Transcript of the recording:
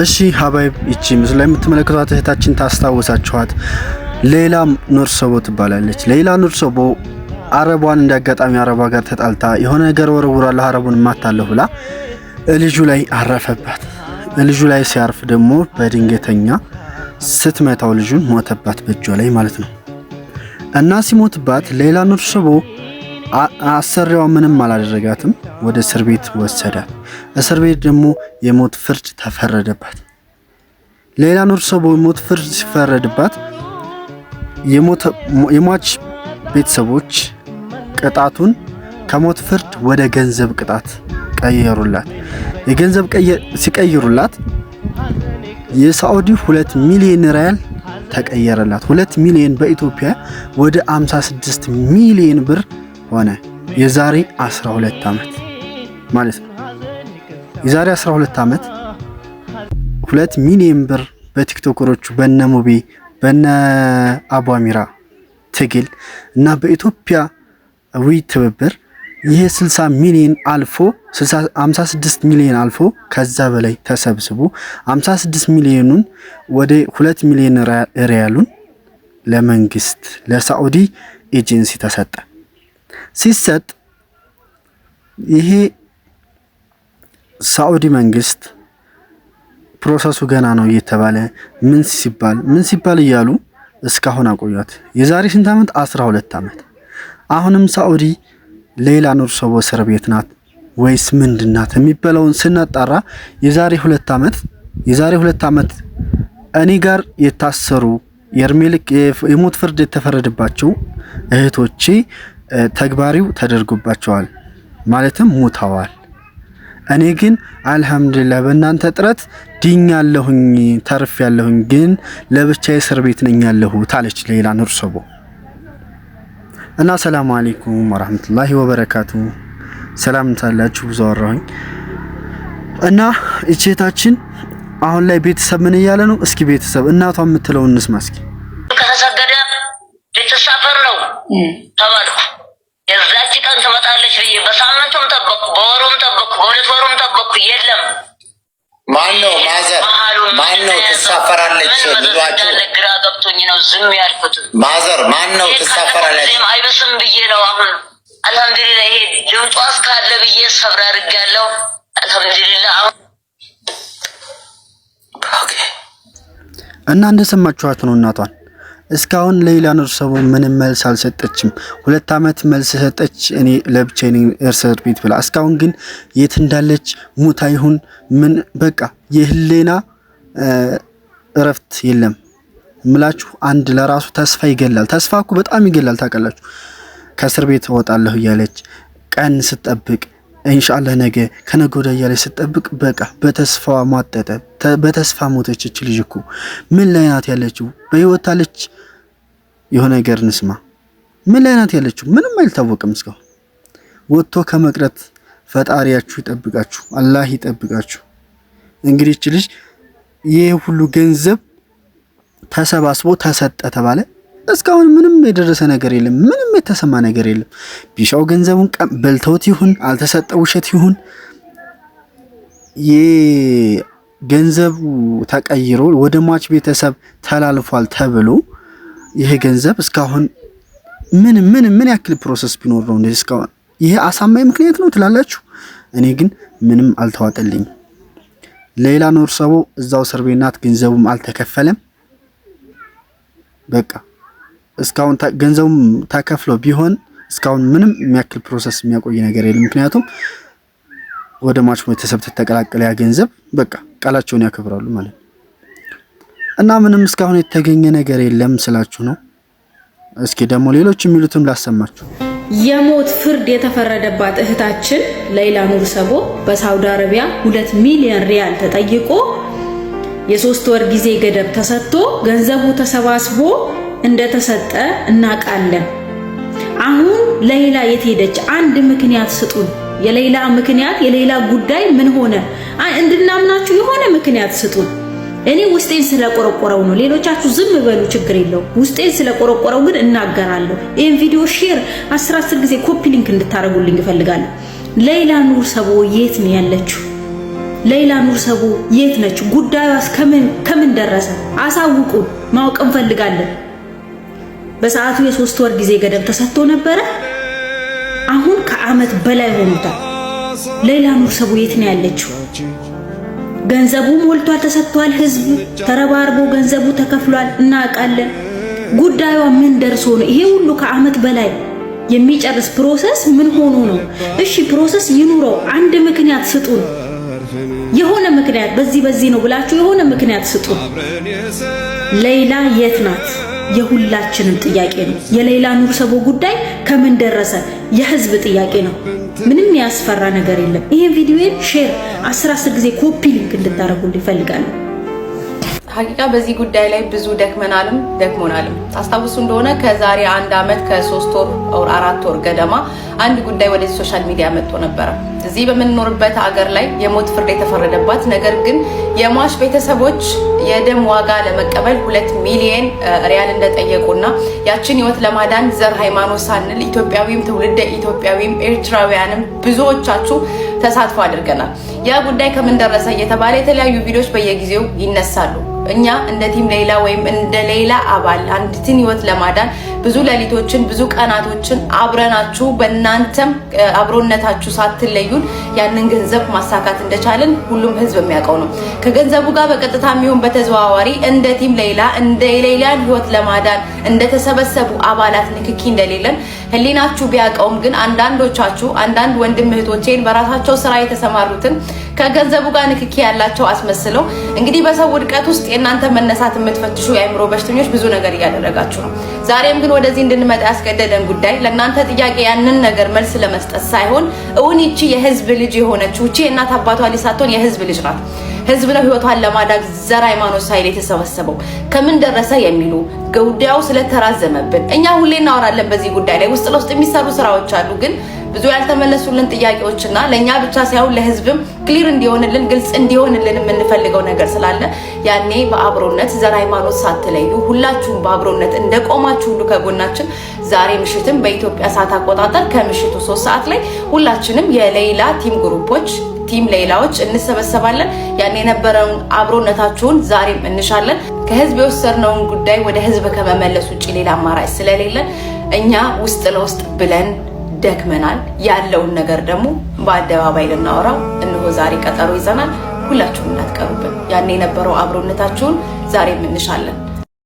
እሺ ሀባይብ እቺ ምስል ላይ የምትመለከቷት እህታችን ታስታውሳችኋት ሌላ ኑር ሰቦ ትባላለች። ሌላ ኑር ሰቦ አረቧን እንዳጋጣሚ አረቧ ጋር ተጣልታ የሆነ ነገር ወረውራለሁ አረቡን ማታለሁ ብላ ልጁ ላይ አረፈባት። ልጁ ላይ ሲያርፍ ደግሞ በድንገተኛ ስትመታው ልጁን ሞተባት በእጇ ላይ ማለት ነው። እና ሲሞትባት ሌላ ኑር ሰቦ አሰሪዋ ምንም አላደረጋትም፣ ወደ እስር ቤት ወሰዳት። እስር ቤት ደግሞ የሞት ፍርድ ተፈረደባት። ሌላ ኑር ሰቦ የሞት ፍርድ ሲፈረድባት የሟች ቤተሰቦች ቅጣቱን ከሞት ፍርድ ወደ ገንዘብ ቅጣት ቀየሩላት። የገንዘብ ሲቀይሩላት የሳዑዲ 2 ሚሊዮን ሪያል ተቀየረላት። 2 ሚሊዮን በኢትዮጵያ ወደ 56 ሚሊዮን ብር ሆነ። የዛሬ 12 ዓመት ማለት ነው። የዛሬ 12 ዓመት 2 ሚሊዮን ብር በቲክቶከሮቹ በነሙቢ በነ አቧሚራ ትግል እና በኢትዮጵያዊ ትብብር ይሄ 60 ሚሊዮን አልፎ 56 ሚሊዮን አልፎ ከዛ በላይ ተሰብስቦ 56 ሚሊዮኑን ወደ 2 ሚሊዮን ሪያሉን ለመንግስት ለሳዑዲ ኤጀንሲ ተሰጠ። ሲሰጥ ይሄ ሳዑዲ መንግስት ፕሮሰሱ ገና ነው እየተባለ ምን ሲባል እያሉ እስካሁን አቆያት። የዛሬ ስንት ዓመት? 12 ዓመት። አሁንም ሳዑዲ ሌላ ኑር ሰቦ እስር ቤት ናት ወይስ ምንድናት የሚባለውን ስናጣራ የዛሬ 2 ዓመት እኔ ጋር የታሰሩ የርሜልክ የሞት ፍርድ የተፈረደባቸው እህቶቼ ተግባሪው ተደርጎባቸዋል፣ ማለትም ሞተዋል። እኔ ግን አልহামዱሊላህ በእናንተ ጥረት ድኛለሁኝ ተርፌያለሁኝ፣ ግን ለብቻዬ እስር ቤት ነኝ ያለሁት አለች ሌላ ኑር ሰቦ። እና ሰላም አለይኩም ወራህመቱላሂ ወበረካቱ። ሰላም ታላችሁ ብዙ አወራሁኝ። እና እቺታችን አሁን ላይ ቤተሰብ ምን እያለ ነው? እስኪ ቤተሰብ እናቷ የምትለው እንስማ እስኪ። ከተሰገደ ልትሳፈር ነው ተባልኩ። የዛች ቀን ትመጣለች ብዬ በሳምንቱም ጠበቅኩ፣ በወሩም ጠበቅኩ፣ በሁለት ወሩም ጠበቅኩ። የለም። ማነው ማዘር ማነው ትሳፈራለች ልሏችሁ? ግራ ገብቶኝ ነው ዝም ያልኩት። ማዘር ማነው ትሳፈራለች? አይብስም ብዬ ነው አሁን አልহামዱሊላህ። ይሄ ድምጧ እስካለ ብዬ ሰብር አድርጋለሁ። አልহামዱሊላህ አሁን ኦኬ። እና እንደሰማችኋት ነው እናቷን። እስካሁን ሌላ ኑር ሰቦ ምንም መልስ አልሰጠችም። 2 ዓመት መልስ ሰጠች እኔ ለብቻዬ እስር ቤት ብላ። እስካሁን ግን የት እንዳለች ሙታ ይሁን ምን በቃ የህሌና እረፍት የለም ምላችሁ። አንድ ለራሱ ተስፋ ይገላል። ተስፋ እኮ በጣም ይገላል ታውቃላችሁ። ከእስር ቤት እወጣለሁ እያለች ቀን ስትጠብቅ ኢንሻአላህ ነገ ከነገ ወዲያ እያለች ስትጠብቅ በቃ በተስፋ ማጠጠ በተስፋ ሞተች። እቺ ልጅ እኮ ምን ላይ ናት ያለችው? በህይወት አለች? የሆነ ነገር እንስማ። ምን ላይ ናት ያለችው? ምንም አልታወቀም እስካሁን። ወጥቶ ከመቅረት ፈጣሪያችሁ ይጠብቃችሁ፣ አላህ ይጠብቃችሁ። እንግዲህ እቺ ልጅ ይሄ ሁሉ ገንዘብ ተሰባስቦ ተሰጠ ተባለ። እስካሁን ምንም የደረሰ ነገር የለም፣ ምንም የተሰማ ነገር የለም። ቢሻው ገንዘቡን በልተውት ይሁን አልተሰጠው ውሸት ይሁን የገንዘቡ ተቀይሮ ወደ ሟች ቤተሰብ ተላልፏል ተብሎ ይሄ ገንዘብ እስካሁን ምን ያክል ፕሮሰስ ቢኖር ነው እንደዚህ እስካሁን ይሄ አሳማኝ ምክንያት ነው ትላላችሁ? እኔ ግን ምንም አልተዋጠልኝም። ሌላ ኑር ሰቦ እዛው እስር ቤት ናት፣ ገንዘቡም አልተከፈለም። በቃ እስካሁን ገንዘቡም ተከፍሎ ቢሆን እስካሁን ምንም የሚያክል ፕሮሰስ የሚያቆይ ነገር የለም። ምክንያቱም ወደ ሟች ቤተሰብ ተተቀላቀለ ያ ገንዘብ በቃ ቃላቸውን ያከብራሉ ማለት ነው። እና ምንም እስካሁን የተገኘ ነገር የለም ስላችሁ ነው። እስኪ ደግሞ ሌሎች የሚሉትም ላሰማችሁ። የሞት ፍርድ የተፈረደባት እህታችን ሌላ ኑር ሰቦ በሳውዲ አረቢያ 2 ሚሊዮን ሪያል ተጠይቆ የ3 ወር ጊዜ ገደብ ተሰጥቶ ገንዘቡ ተሰባስቦ እንደተሰጠ እናቃለን። አሁን ሌላ የት ሄደች? አንድ ምክንያት ስጡን። የሌላ ምክንያት የሌላ ጉዳይ ምን ሆነ እንድናምናችሁ የሆነ ምክንያት ስጡን። እኔ ውስጤን ስለቆረቆረው ነው። ሌሎቻችሁ ዝም በሉ ችግር የለው። ውስጤን ስለቆረቆረው ግን እናገራለሁ። ይሄን ቪዲዮ ሼር 10 ጊዜ ኮፒ ሊንክ እንድታረጉልኝ እፈልጋለሁ። ሌላ ኑር ሰቦ የት ነው ያለችው? ሌይላ ኑር ሰቦ የት ነች? ጉዳዩስ ከምን ደረሰ? አሳውቁ፣ ማወቅ እንፈልጋለን። በሰዓቱ የ3 ወር ጊዜ ገደብ ተሰጥቶ ነበረ። አሁን ከዓመት በላይ ሆኖታል። ሌይላ ኑር ሰቦ የት ነው ያለችው? ገንዘቡ ሞልቷል፣ ተሰጥቷል። ህዝብ ተረባርቦ ገንዘቡ ተከፍሏል፣ እናውቃለን። ጉዳዩዋ ምን ደርሶ ነው? ይሄ ሁሉ ከዓመት በላይ የሚጨርስ ፕሮሰስ ምን ሆኖ ነው? እሺ ፕሮሰስ ይኑረው፣ አንድ ምክንያት ስጡን። የሆነ ምክንያት በዚህ ነው ብላችሁ የሆነ ምክንያት ስጡን። ሌይላ የት ናት? የሁላችንም ጥያቄ ነው። የሌይላ ኑር ሰቦ ጉዳይ ከምን ደረሰ? የህዝብ ጥያቄ ነው። ምንም ያስፈራ ነገር የለም። ይሄን ቪዲዮን ሼር 10 ጊዜ ኮፒ ሊንክ እንድታረጉልኝ ይፈልጋሉ። ሀቂቃ በዚህ ጉዳይ ላይ ብዙ ደክሞናልም። ታስታውሱ እንደሆነ ከዛሬ 1 አመት ከ3 ወር 4 ወር ገደማ አንድ ጉዳይ ወደ ሶሻል ሚዲያ መጥቶ ነበር። እዚህ በምንኖርበት ሀገር ላይ የሞት ፍርድ የተፈረደባት ነገር ግን የሟች ቤተሰቦች የደም ዋጋ ለመቀበል 2 ሚሊዮን ሪያል እንደጠየቁና ያችን ህይወት ለማዳን ዘር ሃይማኖት ሳንል ኢትዮጵያዊም ትውልደ ኢትዮጵያዊም ኤርትራውያንም ብዙዎቻችሁ ተሳትፎ አድርገናል። ያ ጉዳይ ከምን ደረሰ እየተባለ የተለያዩ ቪዲዮዎች በየጊዜው ይነሳሉ። እኛ እንደ ቲም ሌይላ ወይም እንደ ሌይላ አባል አንዲትን ህይወት ለማዳን ብዙ ሌሊቶችን ብዙ ቀናቶችን አብረናችሁ በእናንተም አብሮነታችሁ ሳትለዩን ያንን ገንዘብ ማሳካት እንደቻለን ሁሉም ህዝብ የሚያውቀው ነው። ከገንዘቡ ጋር በቀጥታ የሚሆን በተዘዋዋሪ እንደ ቲም ሌይላ እንደ ሌይላን ህይወት ለማዳን እንደተሰበሰቡ አባላት ንክኪ እንደሌለን ህሊናችሁ ቢያውቀውም ግን አንዳንድ ወንድም እህቶቼን በራሳቸው ስራ የተሰማሩትን ከገንዘቡ ጋር ንክኪ ያላቸው አስመስለው እንግዲህ በሰው ውድቀት ውስጥ የእናንተ መነሳት የምትፈትሹ የአእምሮ በሽተኞች ብዙ ነገር እያደረጋችሁ ነው። ዛሬም ግን ወደዚህ እንድንመጣ ያስገደደን ጉዳይ ለእናንተ ጥያቄ ያንን ነገር መልስ ለመስጠት ሳይሆን እውን ይቺ የህዝብ ልጅ የሆነችው እቺ እናት አባቷ ሊሳቶን የህዝብ ልጅ ናት። ህዝብ ነው ህይወቷን ለማዳግ ዘር ሃይማኖት ሳይል የተሰበሰበው። ከምን ደረሰ የሚሉ ጉዳዩ ስለተራዘመብን እኛ ሁሌ እናወራለን። በዚህ ጉዳይ ላይ ውስጥ ለውስጥ የሚሰሩ ስራዎች አሉ ግን ብዙ ያልተመለሱልን ጥያቄዎችና ለኛ ብቻ ሳይሆን ለህዝብም ክሊር እንዲሆንልን ግልጽ እንዲሆንልን የምንፈልገው ነገር ስላለ ያኔ በአብሮነት ዘር ሃይማኖት ሳትለዩ ሁላችሁም በአብሮነት እንደቆማችሁ ሁሉ ከጎናችን ዛሬ ምሽትም በኢትዮጵያ ሰዓት አቆጣጠር ከምሽቱ 3 ሰዓት ላይ ሁላችንም የሌይላ ቲም ግሩፖች ቲም ሌይላዎች እንሰበሰባለን። ያኔ የነበረውን አብሮነታችሁን ዛሬም እንሻለን። ከህዝብ የወሰድነውን ጉዳይ ወደ ህዝብ ከመመለስ ውጪ ሌላ አማራጭ ስለሌለን እኛ ውስጥ ለውስጥ ብለን ደክመናል። ያለውን ነገር ደግሞ በአደባባይ ልናወራው እነሆ ዛሬ ቀጠሮ ይዘናል። ሁላችሁም እንዳትቀሩብን። ያኔ የነበረው አብሮነታችሁን ዛሬም እንሻለን።